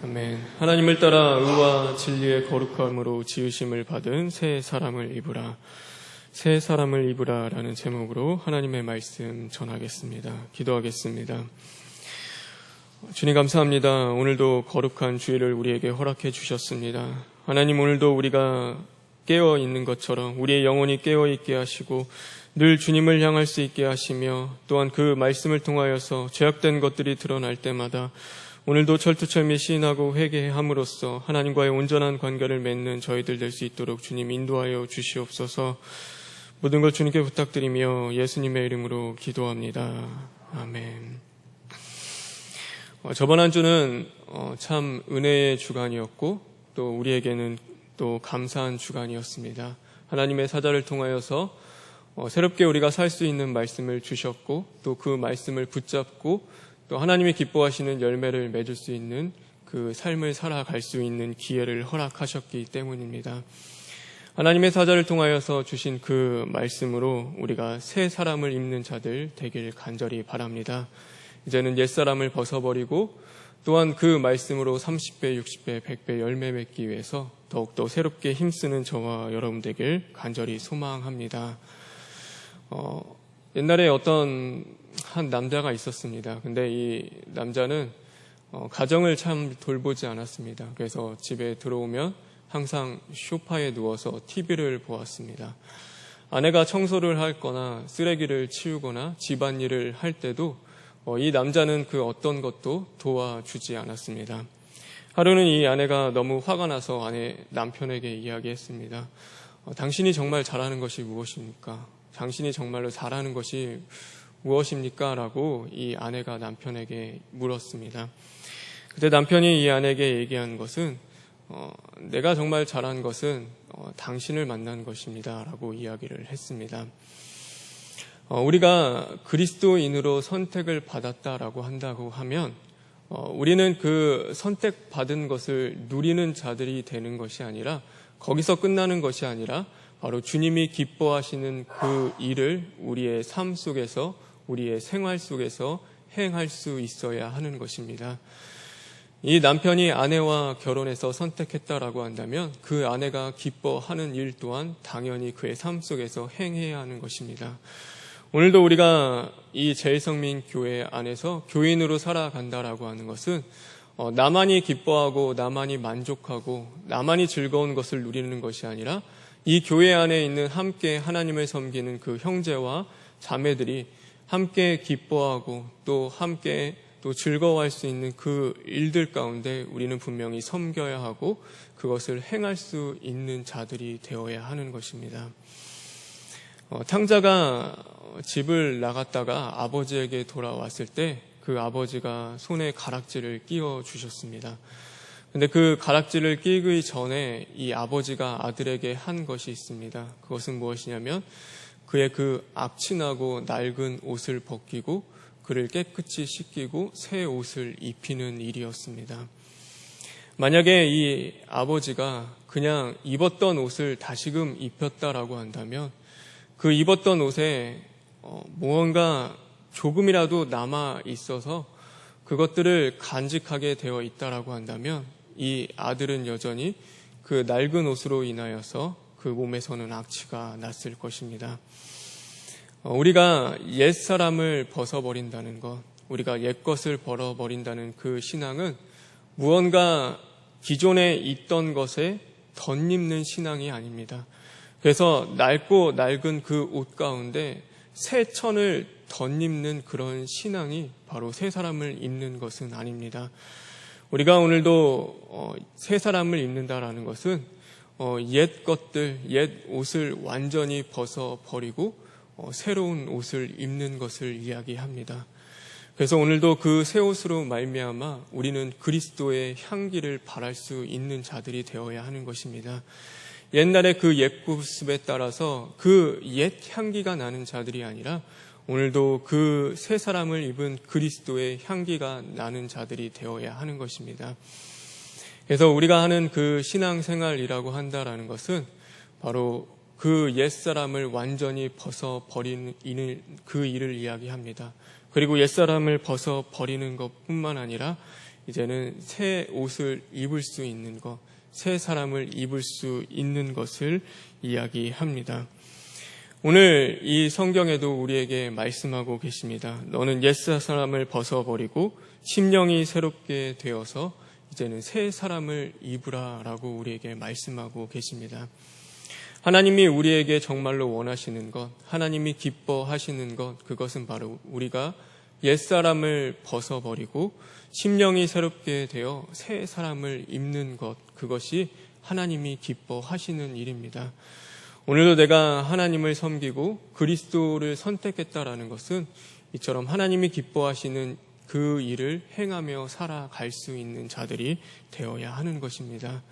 아멘. 하나님을 따라 의와 진리의 거룩함으로 지으심을 받은 새 사람을 입으라. 새 사람을 입으라 라는 제목으로 하나님의 말씀 전하겠습니다. 기도하겠습니다. 주님 감사합니다. 오늘도 거룩한 주일을 우리에게 허락해 주셨습니다. 하나님, 오늘도 우리가 깨어 있는 것처럼 우리의 영혼이 깨어 있게 하시고 늘 주님을 향할 수 있게 하시며, 또한 그 말씀을 통하여서 죄악된 것들이 드러날 때마다 오늘도 철두철미 시인하고 회개함으로써 하나님과의 온전한 관계를 맺는 저희들 될 수 있도록 주님 인도하여 주시옵소서. 모든 걸 주님께 부탁드리며 예수님의 이름으로 기도합니다. 아멘. 저번 한 주는 참 은혜의 주간이었고 또 우리에게는 또 감사한 주간이었습니다. 하나님의 사자를 통하여서 새롭게 우리가 살 수 있는 말씀을 주셨고, 또 그 말씀을 붙잡고 또 하나님이 기뻐하시는 열매를 맺을 수 있는 그 삶을 살아갈 수 있는 기회를 허락하셨기 때문입니다. 하나님의 사자를 통하여서 주신 그 말씀으로 우리가 새 사람을 입는 자들 되길 간절히 바랍니다. 이제는 옛사람을 벗어버리고 또한 그 말씀으로 30배, 60배, 100배 열매 맺기 위해서 더욱더 새롭게 힘쓰는 저와 여러분 되길 간절히 소망합니다. 옛날에 어떤 한 남자가 있었습니다. 근데 이 남자는 가정을 참 돌보지 않았습니다. 그래서 집에 들어오면 항상 소파에 누워서 TV를 보았습니다. 아내가 청소를 하거나 쓰레기를 치우거나 집안일을 할 때도 이 남자는 그 어떤 것도 도와주지 않았습니다. 하루는 이 아내가 너무 화가 나서 남편에게 이야기했습니다. 당신이 정말 잘하는 것이 무엇입니까? 당신이 정말로 잘하는 것이 무엇입니까? 라고 이 아내가 남편에게 물었습니다. 그때 남편이 이 아내에게 얘기한 것은 내가 정말 잘한 것은 당신을 만난 것입니다 라고 이야기를 했습니다. 우리가 그리스도인으로 선택을 받았다라고 한다고 하면 우리는 그 선택받은 것을 누리는 자들이 되는 것이 아니라, 거기서 끝나는 것이 아니라 바로 주님이 기뻐하시는 그 일을 우리의 삶 속에서, 우리의 생활 속에서 행할 수 있어야 하는 것입니다. 이 남편이 아내와 결혼해서 선택했다라고 한다면 그 아내가 기뻐하는 일 또한 당연히 그의 삶 속에서 행해야 하는 것입니다. 오늘도 우리가 이 제일성민교회 안에서 교인으로 살아간다라고 하는 것은 나만이 기뻐하고 나만이 만족하고 나만이 즐거운 것을 누리는 것이 아니라 이 교회 안에 있는 함께 하나님을 섬기는 그 형제와 자매들이 함께 기뻐하고 또 함께 또 즐거워할 수 있는 그 일들 가운데 우리는 분명히 섬겨야 하고 그것을 행할 수 있는 자들이 되어야 하는 것입니다. 탕자가 집을 나갔다가 아버지에게 돌아왔을 때 그 아버지가 손에 가락지를 끼워 주셨습니다. 근데 그 가락지를 끼기 전에 이 아버지가 아들에게 한 것이 있습니다. 그것은 무엇이냐면 그의 그 악취나고 낡은 옷을 벗기고 그를 깨끗이 씻기고 새 옷을 입히는 일이었습니다. 만약에 이 아버지가 그냥 입었던 옷을 다시금 입혔다라고 한다면 그 입었던 옷에 무언가 조금이라도 남아 있어서 그것들을 간직하게 되어 있다라고 한다면 이 아들은 여전히 그 낡은 옷으로 인하여서 그 몸에서는 악취가 났을 것입니다. 우리가 옛사람을 벗어버린다는 것, 우리가 옛것을 벌어버린다는 그 신앙은 무언가 기존에 있던 것에 덧입는 신앙이 아닙니다. 그래서 낡고 낡은 그 옷 가운데 새 천을 덧입는 그런 신앙이 바로 새 사람을 입는 것은 아닙니다. 우리가 오늘도 새 사람을 입는다라는 것은 옛 것들, 옛 옷을 완전히 벗어버리고 새로운 옷을 입는 것을 이야기합니다. 그래서 오늘도 그 새 옷으로 말미암아 우리는 그리스도의 향기를 발할 수 있는 자들이 되어야 하는 것입니다. 옛날에 그 옛 모습에 따라서 그 옛 향기가 나는 자들이 아니라 오늘도 그 새 사람을 입은 그리스도의 향기가 나는 자들이 되어야 하는 것입니다. 그래서 우리가 하는 그 신앙생활이라고 한다라는 것은 바로 그 옛사람을 완전히 벗어버리는 그 일을 이야기합니다. 그리고 옛사람을 벗어버리는 것뿐만 아니라 이제는 새 옷을 입을 수 있는 것, 새 사람을 입을 수 있는 것을 이야기합니다. 오늘 이 성경에도 우리에게 말씀하고 계십니다. 너는 옛 사람을 벗어버리고 심령이 새롭게 되어서 이제는 새 사람을 입으라 라고 우리에게 말씀하고 계십니다. 하나님이 우리에게 정말로 원하시는 것, 하나님이 기뻐하시는 것, 그것은 바로 우리가 옛사람을 벗어버리고 심령이 새롭게 되어 새 사람을 입는 것, 그것이 하나님이 기뻐하시는 일입니다. 오늘도 내가 하나님을 섬기고 그리스도를 선택했다라는 것은 이처럼 하나님이 기뻐하시는 그 일을 행하며 살아갈 수 있는 자들이 되어야 하는 것입니다.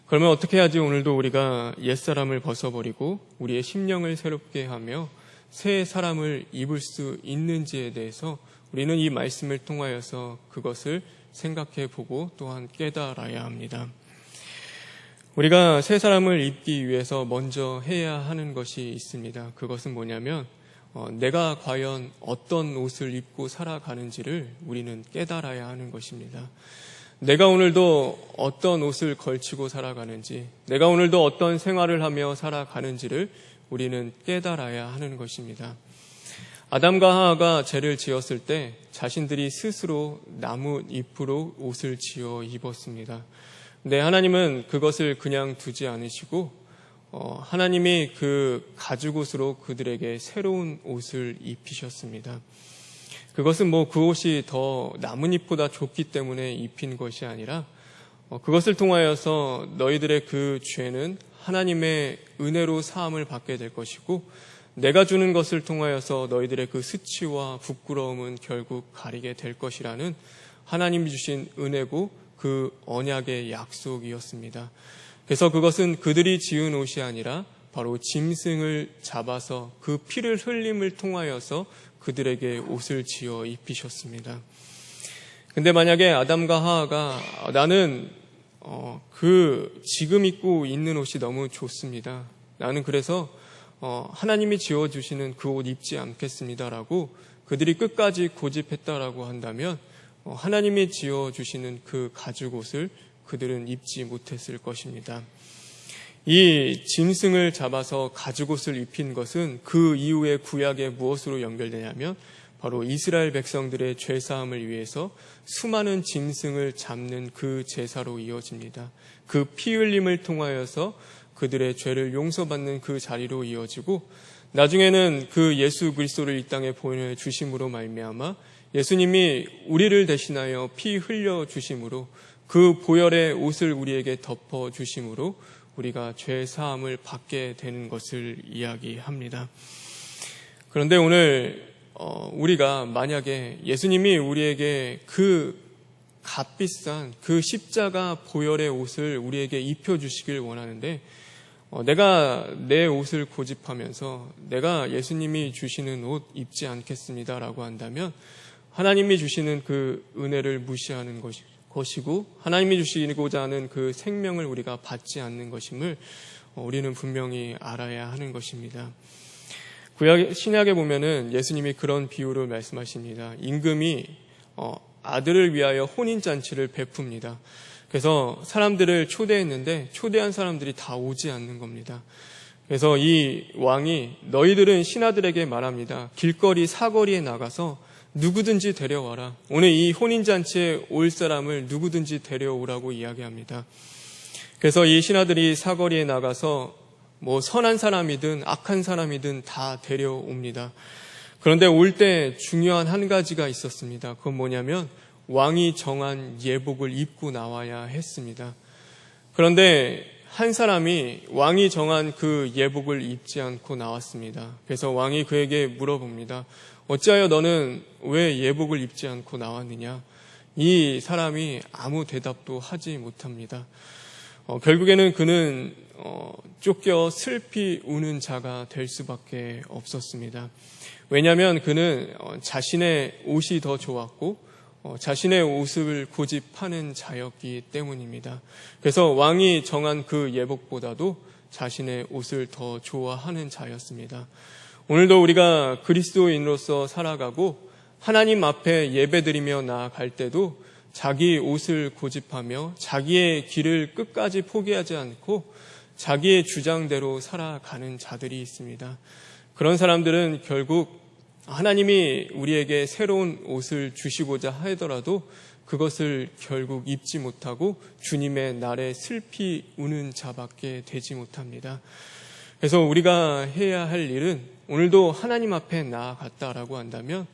그러면 어떻게 해야지 오늘도 우리가 옛사람을 벗어버리고 우리의 심령을 새롭게 하며 새 사람을 입을 수 있는지에 대해서 우리는 이 말씀을 통하여서 그것을 생각해 보고 또한 깨달아야 합니다. 우리가 새 사람을 입기 위해서 먼저 해야 하는 것이 있습니다. 그것은 뭐냐면 내가 과연 어떤 옷을 입고 살아가는지를 우리는 깨달아야 하는 것입니다. 내가 오늘도 어떤 옷을 걸치고 살아가는지, 내가 오늘도 어떤 생활을 하며 살아가는지를 우리는 깨달아야 하는 것입니다. 아담과 하와가 죄를 지었을 때 자신들이 스스로 나뭇잎으로 옷을 지어 입었습니다. 근데 하나님은 그것을 그냥 두지 않으시고 하나님이 그 가죽옷으로 그들에게 새로운 옷을 입히셨습니다. 그것은 그 옷이 더 나뭇잎보다 좋기 때문에 입힌 것이 아니라 그것을 통하여서 너희들의 그 죄는 하나님의 은혜로 사함을 받게 될 것이고 내가 주는 것을 통하여서 너희들의 그 수치와 부끄러움은 결국 가리게 될 것이라는 하나님이 주신 은혜고 그 언약의 약속이었습니다. 그래서 그것은 그들이 지은 옷이 아니라 바로 짐승을 잡아서 그 피를 흘림을 통하여서 그들에게 옷을 지어 입히셨습니다. 근데 만약에 아담과 하와가 나는 지금 입고 있는 옷이 너무 좋습니다. 나는 그래서 하나님이 지어주시는 그 옷 입지 않겠습니다라고 그들이 끝까지 고집했다라고 한다면 하나님이 지어주시는 그 가죽옷을 그들은 입지 못했을 것입니다. 이 짐승을 잡아서 가죽옷을 입힌 것은 그 이후에 구약에 무엇으로 연결되냐면 바로 이스라엘 백성들의 죄사함을 위해서 수많은 짐승을 잡는 그 제사로 이어집니다. 그 피 흘림을 통하여서 그들의 죄를 용서받는 그 자리로 이어지고 나중에는 그 예수 그리스도를 이 땅에 보내주심으로 말미암아 예수님이 우리를 대신하여 피 흘려 주심으로 그 보혈의 옷을 우리에게 덮어 주심으로 우리가 죄 사함을 받게 되는 것을 이야기합니다. 그런데 오늘 우리가 만약에 예수님이 우리에게 그 값비싼 그 십자가 보혈의 옷을 우리에게 입혀주시길 원하는데 내가 내 옷을 고집하면서 내가 예수님이 주시는 옷 입지 않겠습니다라고 한다면 하나님이 주시는 그 은혜를 무시하는 것이고 하나님이 주시고자 하는 그 생명을 우리가 받지 않는 것임을 우리는 분명히 알아야 하는 것입니다. 신약에 보면은 예수님이 그런 비유를 말씀하십니다. 임금이 아들을 위하여 혼인잔치를 베풉니다. 그래서 사람들을 초대했는데 초대한 사람들이 다 오지 않는 겁니다. 그래서 이 왕이 너희들은 신하들에게 말합니다. 길거리 사거리에 나가서 누구든지 데려와라. 오늘 이 혼인잔치에 올 사람을 누구든지 데려오라고 이야기합니다. 그래서 이 신하들이 사거리에 나가서 선한 사람이든 악한 사람이든 다 데려옵니다. 그런데 올 때 중요한 한 가지가 있었습니다. 그건 뭐냐면 왕이 정한 예복을 입고 나와야 했습니다. 그런데 한 사람이 왕이 정한 그 예복을 입지 않고 나왔습니다. 그래서 왕이 그에게 물어봅니다. 어찌하여 너는 왜 예복을 입지 않고 나왔느냐? 이 사람이 아무 대답도 하지 못합니다. 결국에는 그는 쫓겨 슬피 우는 자가 될 수밖에 없었습니다. 왜냐하면 그는 자신의 옷이 더 좋았고 자신의 옷을 고집하는 자였기 때문입니다. 그래서 왕이 정한 그 예복보다도 자신의 옷을 더 좋아하는 자였습니다. 오늘도 우리가 그리스도인으로서 살아가고 하나님 앞에 예배드리며 나아갈 때도 자기 옷을 고집하며 자기의 길을 끝까지 포기하지 않고 자기의 주장대로 살아가는 자들이 있습니다. 그런 사람들은 결국 하나님이 우리에게 새로운 옷을 주시고자 하더라도 그것을 결국 입지 못하고 주님의 날에 슬피 우는 자밖에 되지 못합니다. 그래서 우리가 해야 할 일은 오늘도 하나님 앞에 나아갔다라고 한다면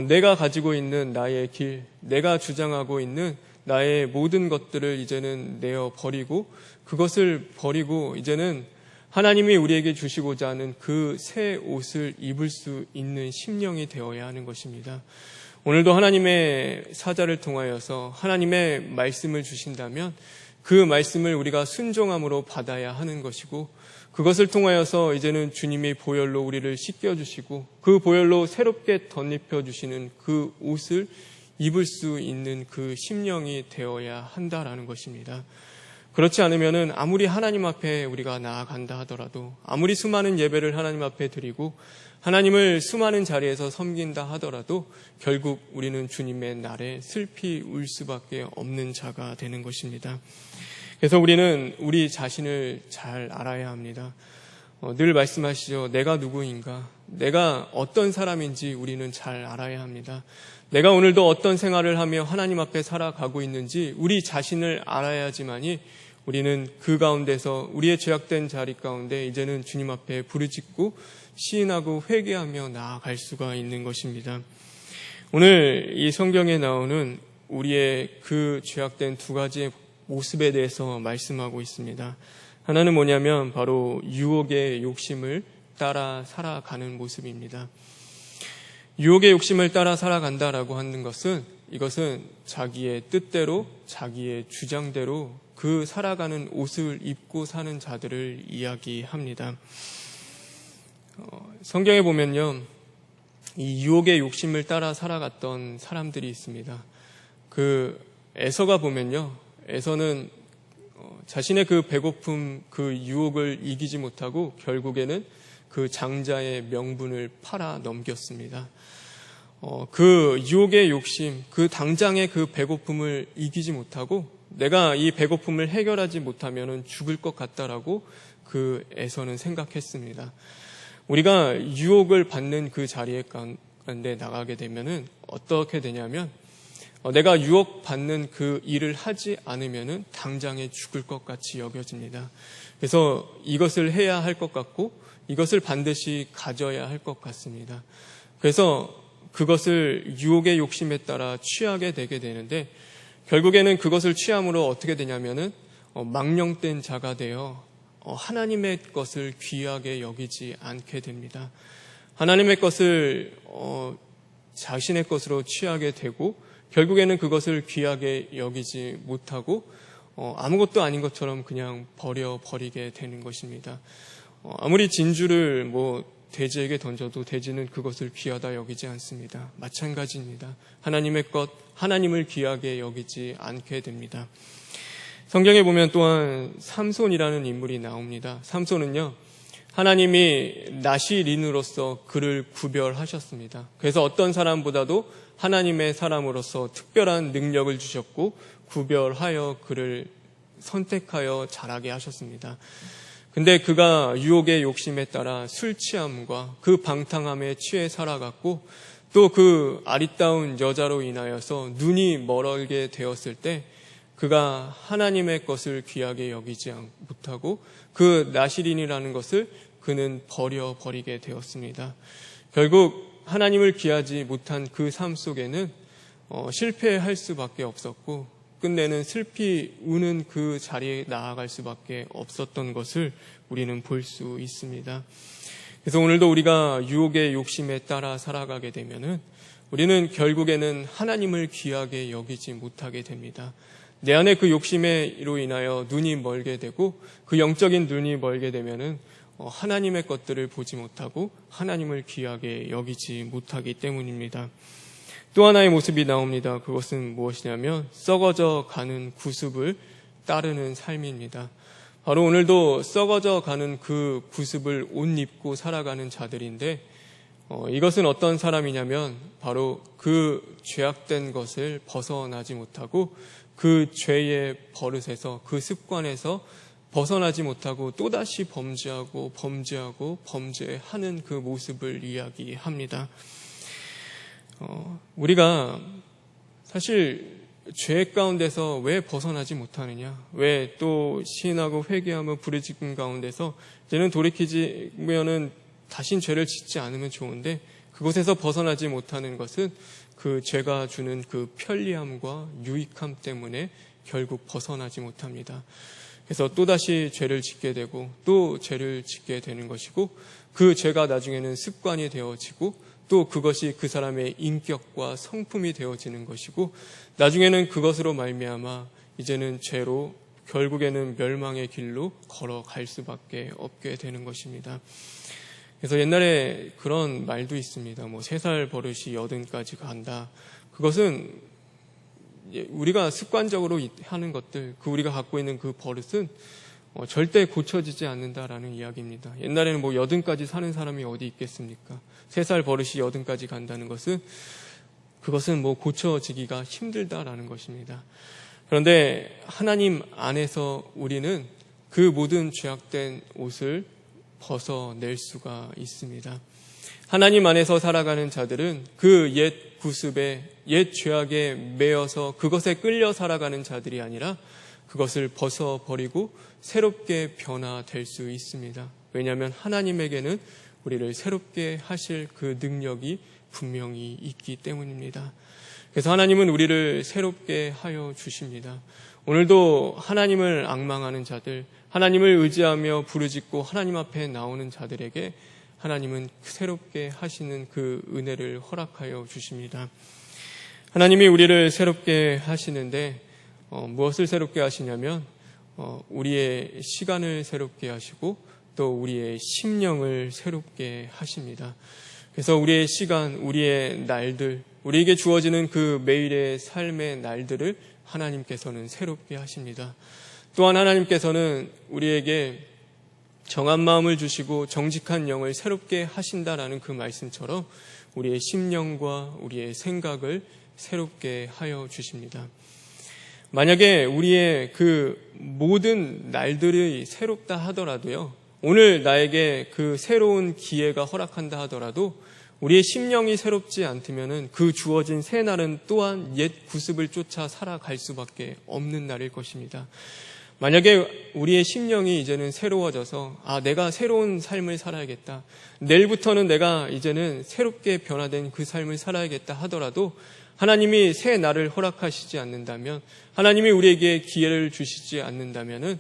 내가 가지고 있는 나의 길, 내가 주장하고 있는 나의 모든 것들을 이제는 내어 버리고 그것을 버리고 이제는 하나님이 우리에게 주시고자 하는 그 새 옷을 입을 수 있는 심령이 되어야 하는 것입니다. 오늘도 하나님의 사자를 통하여서 하나님의 말씀을 주신다면 그 말씀을 우리가 순종함으로 받아야 하는 것이고 그것을 통하여서 이제는 주님이 보혈로 우리를 씻겨주시고 그 보혈로 새롭게 덧입혀주시는 그 옷을 입을 수 있는 그 심령이 되어야 한다라는 것입니다. 그렇지 않으면은 아무리 하나님 앞에 우리가 나아간다 하더라도 아무리 수많은 예배를 하나님 앞에 드리고 하나님을 수많은 자리에서 섬긴다 하더라도 결국 우리는 주님의 날에 슬피 울 수밖에 없는 자가 되는 것입니다. 그래서 우리는 우리 자신을 잘 알아야 합니다. 늘 말씀하시죠. 내가 누구인가? 내가 어떤 사람인지 우리는 잘 알아야 합니다. 내가 오늘도 어떤 생활을 하며 하나님 앞에 살아가고 있는지 우리 자신을 알아야지만이 우리는 그 가운데서 우리의 죄악된 자리 가운데 이제는 주님 앞에 부르짖고 시인하고 회개하며 나아갈 수가 있는 것입니다. 오늘 이 성경에 나오는 우리의 그 죄악된 두 가지의 모습에 대해서 말씀하고 있습니다. 하나는 뭐냐면 바로 유혹의 욕심을 따라 살아가는 모습입니다. 유혹의 욕심을 따라 살아간다라고 하는 것은 이것은 자기의 뜻대로 자기의 주장대로 그 살아가는 옷을 입고 사는 자들을 이야기합니다. 성경에 보면요, 이 유혹의 욕심을 따라 살아갔던 사람들이 있습니다. 그 에서가 보면요, 에서는 자신의 그 배고픔, 그 유혹을 이기지 못하고 결국에는 그 장자의 명분을 팔아 넘겼습니다. 그 유혹의 욕심, 그 당장의 그 배고픔을 이기지 못하고 내가 이 배고픔을 해결하지 못하면 죽을 것 같다라고 그 에서는 생각했습니다. 우리가 유혹을 받는 그 자리에 가운데 나가게 되면은 어떻게 되냐면 내가 유혹받는 그 일을 하지 않으면은 당장에 죽을 것 같이 여겨집니다. 그래서 이것을 해야 할 것 같고 이것을 반드시 가져야 할 것 같습니다. 그래서 그것을 유혹의 욕심에 따라 취하게 되게 되는데 결국에는 그것을 취함으로 어떻게 되냐면은 망령된 자가 되어 하나님의 것을 귀하게 여기지 않게 됩니다. 하나님의 것을 자신의 것으로 취하게 되고 결국에는 그것을 귀하게 여기지 못하고 아무것도 아닌 것처럼 그냥 버리게 되는 것입니다. 아무리 진주를 돼지에게 던져도 돼지는 그것을 귀하다 여기지 않습니다. 마찬가지입니다. 하나님의 것, 하나님을 귀하게 여기지 않게 됩니다. 성경에 보면 또한 삼손이라는 인물이 나옵니다. 삼손은요, 하나님이 나시린으로서 그를 구별하셨습니다. 그래서 어떤 사람보다도 하나님의 사람으로서 특별한 능력을 주셨고 구별하여 그를 선택하여 자라게 하셨습니다. 근데 그가 유혹의 욕심에 따라 술 취함과 그 방탕함에 취해 살아갔고 또 그 아리따운 여자로 인하여서 눈이 멀게 되었을 때 그가 하나님의 것을 귀하게 여기지 못하고 그 나시린이라는 것을 그는 버리게 되었습니다. 결국 하나님을 귀하지 못한 그 삶 속에는 실패할 수밖에 없었고 끝내는 슬피 우는 그 자리에 나아갈 수밖에 없었던 것을 우리는 볼 수 있습니다. 그래서 오늘도 우리가 유혹의 욕심에 따라 살아가게 되면은 우리는 결국에는 하나님을 귀하게 여기지 못하게 됩니다. 내 안에 그 욕심으로 인하여 눈이 멀게 되고 그 영적인 눈이 멀게 되면은 하나님의 것들을 보지 못하고 하나님을 귀하게 여기지 못하기 때문입니다. 또 하나의 모습이 나옵니다. 그것은 무엇이냐면 썩어져 가는 구습을 따르는 삶입니다. 바로 오늘도 썩어져 가는 그 구습을 옷 입고 살아가는 자들인데 이것은 어떤 사람이냐면 바로 그 죄악된 것을 벗어나지 못하고 그 죄의 버릇에서, 그 습관에서 벗어나지 못하고 또다시 범죄하고 범죄하는 그 모습을 이야기합니다. 우리가 사실 죄 가운데서 왜 벗어나지 못하느냐, 왜 또 시인하고 회개하며 부르짖는 가운데서 이제는 돌이키면은 다신 죄를 짓지 않으면 좋은데 그곳에서 벗어나지 못하는 것은 그 죄가 주는 그 편리함과 유익함 때문에 결국 벗어나지 못합니다. 그래서 또다시 죄를 짓게 되고 또 죄를 짓게 되는 것이고, 그 죄가 나중에는 습관이 되어지고 또 그것이 그 사람의 인격과 성품이 되어지는 것이고, 나중에는 그것으로 말미암아 이제는 죄로 결국에는 멸망의 길로 걸어갈 수밖에 없게 되는 것입니다. 그래서 옛날에 그런 말도 있습니다. 3살 버릇이 80까지 간다. 그것은 우리가 습관적으로 하는 것들, 우리가 갖고 있는 그 버릇은 절대 고쳐지지 않는다라는 이야기입니다. 옛날에는 80까지 사는 사람이 어디 있겠습니까? 3살 버릇이 80까지 간다는 것은 그것은 고쳐지기가 힘들다라는 것입니다. 그런데 하나님 안에서 우리는 그 모든 죄악된 옷을 벗어낼 수가 있습니다. 하나님 안에서 살아가는 자들은 그 옛 구습에, 옛 죄악에 매여서 그것에 끌려 살아가는 자들이 아니라 그것을 벗어버리고 새롭게 변화될 수 있습니다. 왜냐하면 하나님에게는 우리를 새롭게 하실 그 능력이 분명히 있기 때문입니다. 그래서 하나님은 우리를 새롭게 하여 주십니다. 오늘도 하나님을 앙망하는 자들, 하나님을 의지하며 부르짖고 하나님 앞에 나오는 자들에게 하나님은 새롭게 하시는 그 은혜를 허락하여 주십니다. 하나님이 우리를 새롭게 하시는데 무엇을 새롭게 하시냐면 우리의 시간을 새롭게 하시고 또 우리의 심령을 새롭게 하십니다. 그래서 우리의 시간, 우리의 날들, 우리에게 주어지는 그 매일의 삶의 날들을 하나님께서는 새롭게 하십니다. 또한 하나님께서는 우리에게 정한 마음을 주시고 정직한 영을 새롭게 하신다라는 그 말씀처럼 우리의 심령과 우리의 생각을 새롭게 하여 주십니다. 만약에 우리의 그 모든 날들이 새롭다 하더라도요, 오늘 나에게 그 새로운 기회가 허락한다 하더라도 우리의 심령이 새롭지 않다면 그 주어진 새 날은 또한 옛 구습을 쫓아 살아갈 수밖에 없는 날일 것입니다. 만약에 우리의 심령이 이제는 새로워져서 내가 새로운 삶을 살아야겠다, 내일부터는 내가 이제는 새롭게 변화된 그 삶을 살아야겠다 하더라도 하나님이 새 날을 허락하시지 않는다면, 하나님이 우리에게 기회를 주시지 않는다면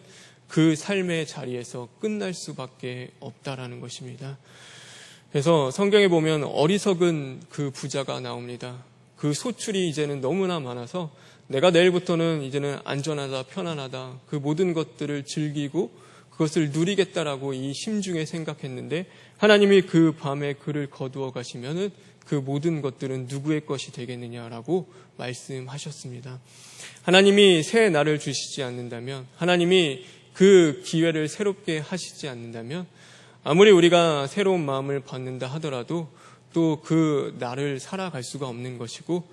그 삶의 자리에서 끝날 수밖에 없다라는 것입니다. 그래서 성경에 보면 어리석은 그 부자가 나옵니다. 그 소출이 이제는 너무나 많아서 내가 내일부터는 이제는 안전하다, 편안하다, 그 모든 것들을 즐기고 그것을 누리겠다라고 이 심중에 생각했는데 하나님이 그 밤에 그를 거두어 가시면은 그 모든 것들은 누구의 것이 되겠느냐라고 말씀하셨습니다. 하나님이 새 날을 주시지 않는다면, 하나님이 그 기회를 새롭게 하시지 않는다면 아무리 우리가 새로운 마음을 받는다 하더라도 또 그 날을 살아갈 수가 없는 것이고,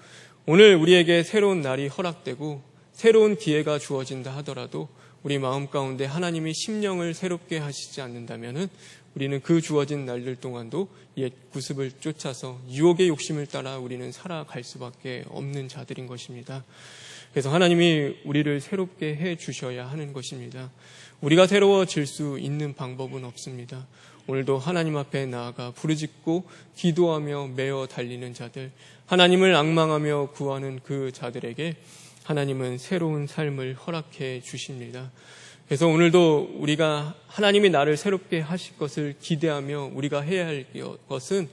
오늘 우리에게 새로운 날이 허락되고 새로운 기회가 주어진다 하더라도 우리 마음 가운데 하나님이 심령을 새롭게 하시지 않는다면 우리는 그 주어진 날들 동안도 옛 구습을 쫓아서 유혹의 욕심을 따라 우리는 살아갈 수밖에 없는 자들인 것입니다. 그래서 하나님이 우리를 새롭게 해 주셔야 하는 것입니다. 우리가 새로워질 수 있는 방법은 없습니다. 오늘도 하나님 앞에 나아가 부르짖고 기도하며 매어 달리는 자들, 하나님을 앙망하며 구하는 그 자들에게 하나님은 새로운 삶을 허락해 주십니다. 그래서 오늘도 우리가 하나님이 나를 새롭게 하실 것을 기대하며 우리가 해야 할 것은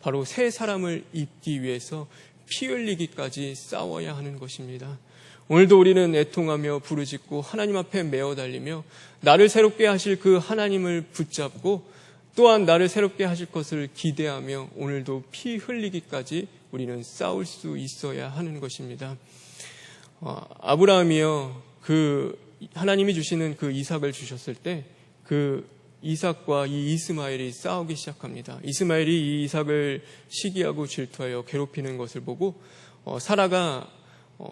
바로 새 사람을 입기 위해서 피 흘리기까지 싸워야 하는 것입니다. 오늘도 우리는 애통하며 부르짖고 하나님 앞에 매어 달리며 나를 새롭게 하실 그 하나님을 붙잡고 또한 나를 새롭게 하실 것을 기대하며 오늘도 피 흘리기까지 우리는 싸울 수 있어야 하는 것입니다. 아브라함이요, 그 하나님이 주시는 그 이삭을 주셨을 때 그 이삭과 이 이스마엘이 싸우기 시작합니다. 이스마엘이 이 이삭을 시기하고 질투하여 괴롭히는 것을 보고 사라가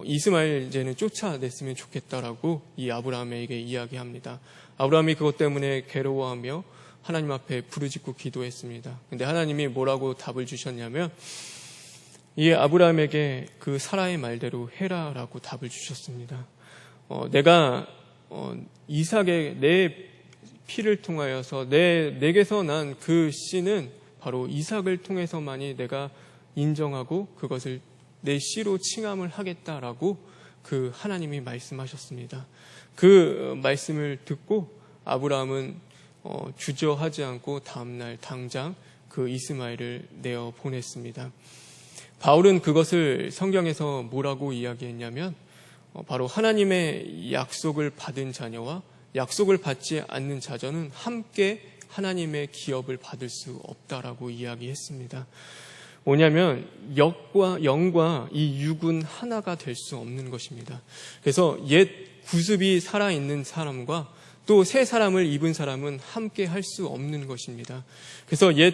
이스마엘 이제는 쫓아냈으면 좋겠다라고 이 아브라함에게 이야기합니다. 아브라함이 그것 때문에 괴로워하며 하나님 앞에 부르짖고 기도했습니다. 근데 하나님이 뭐라고 답을 주셨냐면 이 아브라함에게 그 사라의 말대로 해라라고 답을 주셨습니다. 내가 이삭의 내 피를 통하여서 내게서 난 그 씨는 바로 이삭을 통해서만이 내가 인정하고 그것을 내 씨로 칭함을 하겠다라고 그 하나님이 말씀하셨습니다. 그 말씀을 듣고 아브라함은 주저하지 않고 다음날 당장 그 이스마엘을 내어 보냈습니다. 바울은 그것을 성경에서 뭐라고 이야기했냐면 바로 하나님의 약속을 받은 자녀와 약속을 받지 않는 자녀는 함께 하나님의 기업을 받을 수 없다라고 이야기했습니다. 뭐냐면 영과 이 육은 하나가 될 수 없는 것입니다. 그래서 옛 구습이 살아있는 사람과 또 새 사람을 입은 사람은 함께 할 수 없는 것입니다. 그래서 옛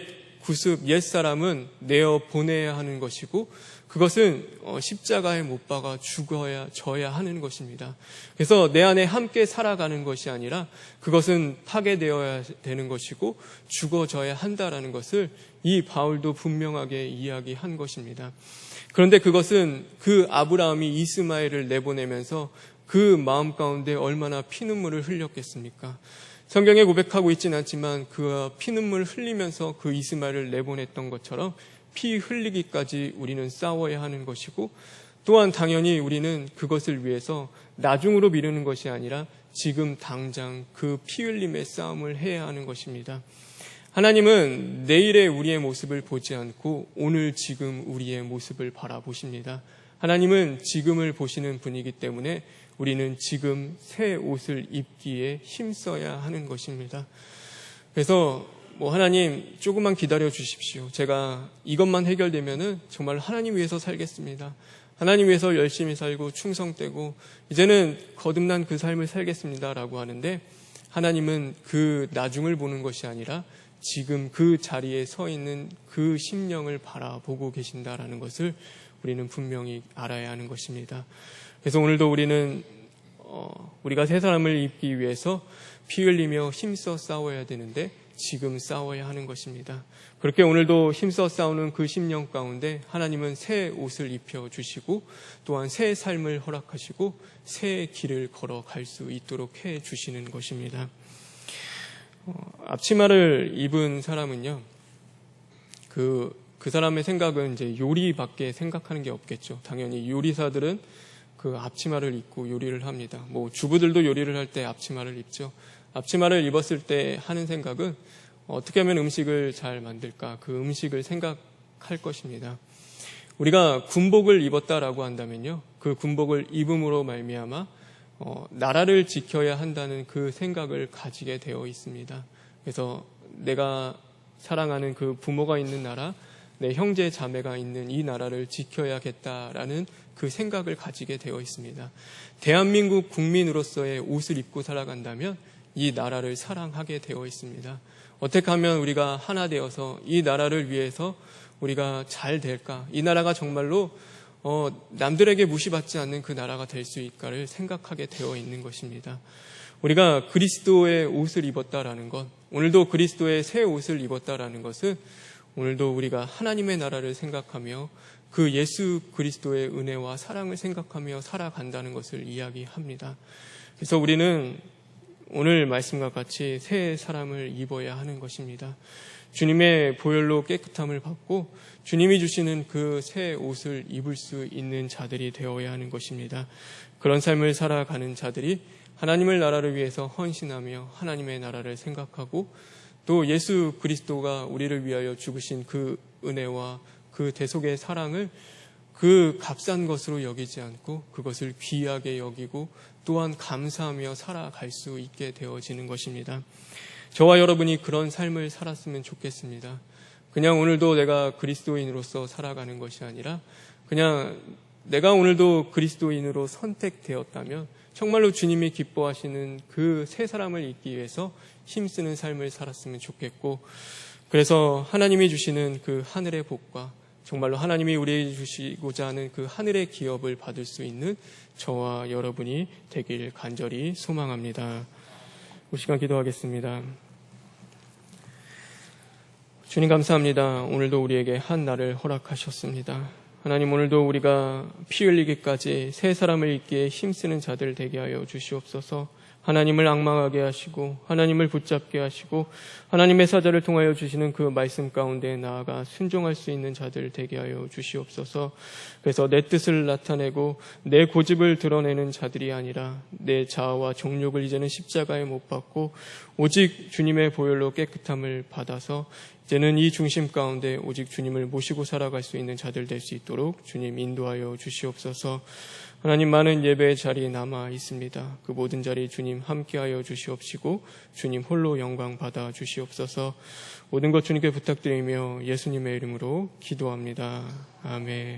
사람은 내어 보내야 하는 것이고 그것은 십자가에 못 박아 져야 하는 것입니다. 그래서 내 안에 함께 살아가는 것이 아니라 그것은 파괴되어야 되는 것이고 죽어져야 한다라는 것을 이 바울도 분명하게 이야기한 것입니다. 그런데 그것은 그 아브라함이 이스마엘을 내보내면서 그 마음 가운데 얼마나 피눈물을 흘렸겠습니까? 성경에 고백하고 있지는 않지만 그 피눈물 흘리면서 그 이스마엘을 내보냈던 것처럼 피 흘리기까지 우리는 싸워야 하는 것이고 또한 당연히 우리는 그것을 위해서 나중으로 미루는 것이 아니라 지금 당장 그 피 흘림의 싸움을 해야 하는 것입니다. 하나님은 내일의 우리의 모습을 보지 않고 오늘 지금 우리의 모습을 바라보십니다. 하나님은 지금을 보시는 분이기 때문에 우리는 지금 새 옷을 입기에 힘써야 하는 것입니다. 그래서 하나님 조금만 기다려 주십시오. 제가 이것만 해결되면은 정말 하나님 위해서 살겠습니다. 하나님 위해서 열심히 살고 충성되고 이제는 거듭난 그 삶을 살겠습니다라고 하는데 하나님은 그 나중을 보는 것이 아니라 지금 그 자리에 서 있는 그 심령을 바라보고 계신다라는 것을 우리는 분명히 알아야 하는 것입니다. 그래서 오늘도 우리는 우리가 새 사람을 입기 위해서 피 흘리며 힘써 싸워야 되는데 지금 싸워야 하는 것입니다. 그렇게 오늘도 힘써 싸우는 그 심령 가운데 하나님은 새 옷을 입혀주시고 또한 새 삶을 허락하시고 새 길을 걸어갈 수 있도록 해주시는 것입니다. 앞치마를 입은 사람은요, 그 사람의 생각은 이제 요리밖에 생각하는 게 없겠죠. 당연히 요리사들은 그 앞치마를 입고 요리를 합니다. 주부들도 요리를 할 때 앞치마를 입죠. 앞치마를 입었을 때 하는 생각은 어떻게 하면 음식을 잘 만들까, 그 음식을 생각할 것입니다. 우리가 군복을 입었다라고 한다면요, 그 군복을 입음으로 말미암아 나라를 지켜야 한다는 그 생각을 가지게 되어 있습니다. 그래서 내가 사랑하는 그 부모가 있는 나라, 내 형제 자매가 있는 이 나라를 지켜야겠다라는 그 생각을 가지게 되어 있습니다. 대한민국 국민으로서의 옷을 입고 살아간다면 이 나라를 사랑하게 되어 있습니다. 어떻게 하면 우리가 하나 되어서 이 나라를 위해서 우리가 잘 될까? 이 나라가 정말로 남들에게 무시받지 않는 그 나라가 될 수 있을까를 생각하게 되어 있는 것입니다. 우리가 그리스도의 옷을 입었다라는 것, 오늘도 그리스도의 새 옷을 입었다라는 것은 오늘도 우리가 하나님의 나라를 생각하며 그 예수 그리스도의 은혜와 사랑을 생각하며 살아간다는 것을 이야기합니다. 그래서 우리는 오늘 말씀과 같이 새 사람을 입어야 하는 것입니다. 주님의 보혈로 깨끗함을 받고 주님이 주시는 그 새 옷을 입을 수 있는 자들이 되어야 하는 것입니다. 그런 삶을 살아가는 자들이 하나님의 나라를 위해서 헌신하며 하나님의 나라를 생각하고 또 예수 그리스도가 우리를 위하여 죽으신 그 은혜와 그 대속의 사랑을 그 값싼 것으로 여기지 않고 그것을 귀하게 여기고 또한 감사하며 살아갈 수 있게 되어지는 것입니다. 저와 여러분이 그런 삶을 살았으면 좋겠습니다. 그냥 오늘도 내가 그리스도인으로서 살아가는 것이 아니라 그냥 내가 오늘도 그리스도인으로 선택되었다면 정말로 주님이 기뻐하시는 그 세 사람을 잇기 위해서 힘쓰는 삶을 살았으면 좋겠고, 그래서 하나님이 주시는 그 하늘의 복과 정말로 하나님이 우리에게 주시고자 하는 그 하늘의 기업을 받을 수 있는 저와 여러분이 되길 간절히 소망합니다. 이 시간 기도하겠습니다. 주님 감사합니다. 오늘도 우리에게 한 날을 허락하셨습니다. 하나님, 오늘도 우리가 피 흘리기까지 세 사람을 잇기에 힘쓰는 자들 되게 하여 주시옵소서. 하나님을 앙망하게 하시고 하나님을 붙잡게 하시고 하나님의 사자를 통하여 주시는 그 말씀 가운데 나아가 순종할 수 있는 자들 되게 하여 주시옵소서. 그래서 내 뜻을 나타내고 내 고집을 드러내는 자들이 아니라 내 자아와 정욕을 이제는 십자가에 못 박고 오직 주님의 보혈로 깨끗함을 받아서 이제는 이 중심 가운데 오직 주님을 모시고 살아갈 수 있는 자들 될 수 있도록 주님 인도하여 주시옵소서. 하나님, 많은 예배의 자리 남아 있습니다. 그 모든 자리 주님 함께하여 주시옵시고 주님 홀로 영광 받아 주시옵소서. 모든 것 주님께 부탁드리며 예수님의 이름으로 기도합니다. 아멘.